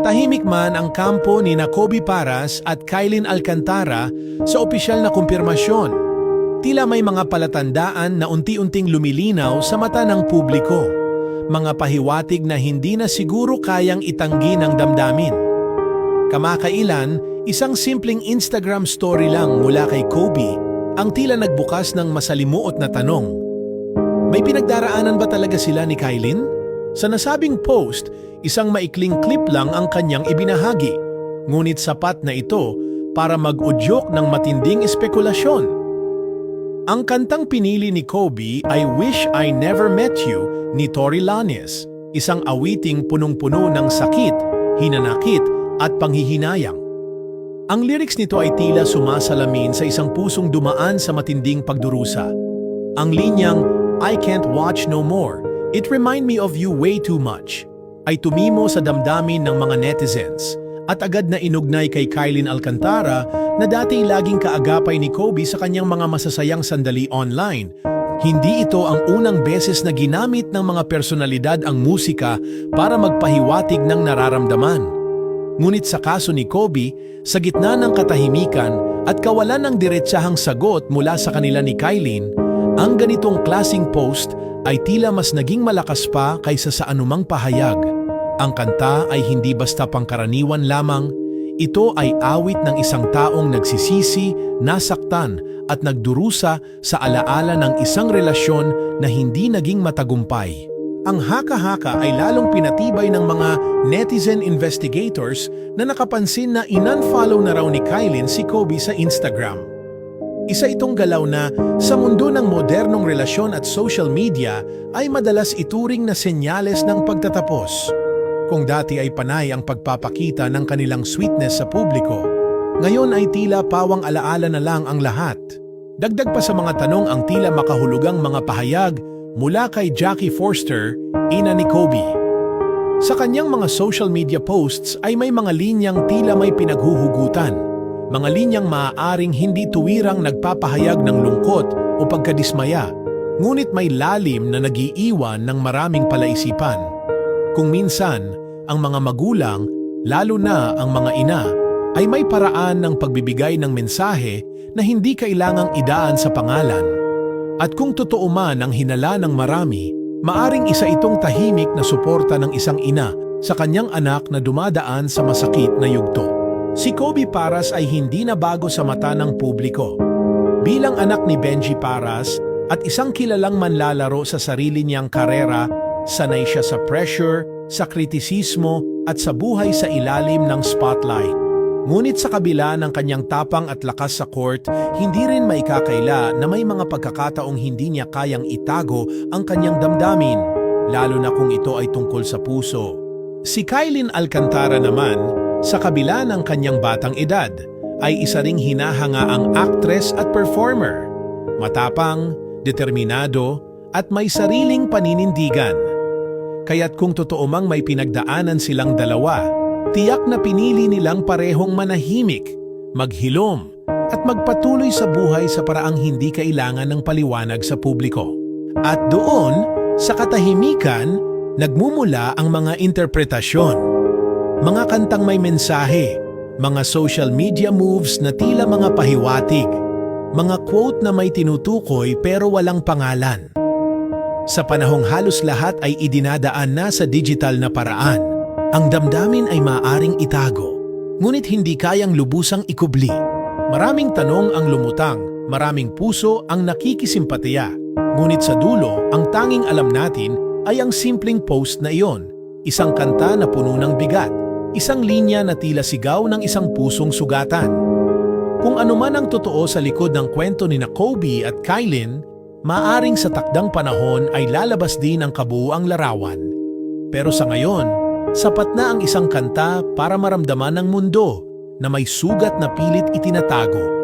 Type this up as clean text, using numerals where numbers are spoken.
Tahimik man ang kampo ni Kobe Paras at Kailin Alcantara sa opisyal na kumpirmasyon. Tila may mga palatandaan na unti-unting lumilinaw sa mata ng publiko. Mga pahiwatig na hindi na siguro kayang itanggi ng damdamin. Kamakailan, isang simpleng Instagram story lang mula kay Kobe ang tila nagbukas ng masalimuot na tanong. May pinagdaraanan ba talaga sila ni Kailin? Sa nasabing post, isang maikling clip lang ang kanyang ibinahagi. Ngunit sapat na ito para mag-udyok ng matinding espekulasyon. Ang kantang pinili ni Kobe ay Wish I Never Met You ni Tory Lanez, isang awiting punong-puno ng sakit, hinanakit at panghihinayang. Ang lyrics nito ay tila sumasalamin sa isang pusong dumaan sa matinding pagdurusa. Ang linyang, I can't watch no more, it remind me of you way too much, ay tumimo sa damdamin ng mga netizens at agad na inugnay kay Kailin Alcantara na dati laging kaagapay ni Kobe sa kanyang mga masasayang sandali online. Hindi ito ang unang beses na ginamit ng mga personalidad ang musika para magpahiwatig ng nararamdaman. Ngunit sa kaso ni Kobe, sa gitna ng katahimikan at kawalan ng diretsahang sagot mula sa kanila ni Kailin, ang ganitong klasing post ay tila mas naging malakas pa kaysa sa anumang pahayag. Ang kanta ay hindi basta pangkaraniwan lamang, ito ay awit ng isang taong nagsisisi, nasaktan at nagdurusa sa alaala ng isang relasyon na hindi naging matagumpay. Ang haka-haka ay lalong pinatibay ng mga netizen investigators na nakapansin na in-unfollow na raw ni Kailin si Kobe sa Instagram. Isa itong galaw na sa mundo ng modernong relasyon at social media ay madalas ituring na senyales ng pagtatapos. Kung dati ay panay ang pagpapakita ng kanilang sweetness sa publiko, ngayon ay tila pawang alaala na lang ang lahat. Dagdag pa sa mga tanong ang tila makahulugang mga pahayag mula kay Jackie Forster, ina ni Kobe. Sa kanyang mga social media posts ay may mga linyang tila may pinaghuhugutan. Mga linyang maaaring hindi tuwirang nagpapahayag ng lungkot o pagkadismaya, ngunit may lalim na nag-iiwan ng maraming palaisipan. Kung minsan, ang mga magulang, lalo na ang mga ina, ay may paraan ng pagbibigay ng mensahe na hindi kailangang idaan sa pangalan. At kung totoo man ang hinala ng marami, maaring isa itong tahimik na suporta ng isang ina sa kanyang anak na dumadaan sa masakit na yugto. Si Kobe Paras ay hindi na bago sa mata ng publiko. Bilang anak ni Benji Paras at isang kilalang manlalaro sa sarili niyang karera, sanay siya sa pressure, sa kritisismo at sa buhay sa ilalim ng spotlight. Ngunit sa kabila ng kanyang tapang at lakas sa court, hindi rin maikakaila na may mga pagkakataong hindi niya kayang itago ang kanyang damdamin, lalo na kung ito ay tungkol sa puso. Si Kailin Alcantara naman, sa kabila ng kanyang batang edad, ay isa ring hinahangaang actress at performer. Matapang, determinado, at may sariling paninindigan. Kaya't kung totoo mang may pinagdaanan silang dalawa, tiyak na pinili nilang parehong manahimik, maghilom, at magpatuloy sa buhay sa paraang hindi kailangan ng paliwanag sa publiko. At doon, sa katahimikan, nagmumula ang mga interpretasyon. Mga kantang may mensahe, mga social media moves na tila mga pahiwatig, mga quote na may tinutukoy pero walang pangalan. Sa panahong halos lahat ay idinadaan na sa digital na paraan, ang damdamin ay maaaring itago, ngunit hindi kayang lubusang ikubli. Maraming tanong ang lumutang, maraming puso ang nakikisimpatiya. Ngunit sa dulo, ang tanging alam natin ay ang simpleng post na iyon. Isang kanta na puno ng bigat, isang linya na tila sigaw ng isang pusong sugatan. Kung ano man ang totoo sa likod ng kwento ni Kobe at Kailin, maaring sa takdang panahon ay lalabas din ang kabuuang larawan. Pero sa ngayon, sapat na ang isang kanta para maramdaman ng mundo na may sugat na pilit itinatago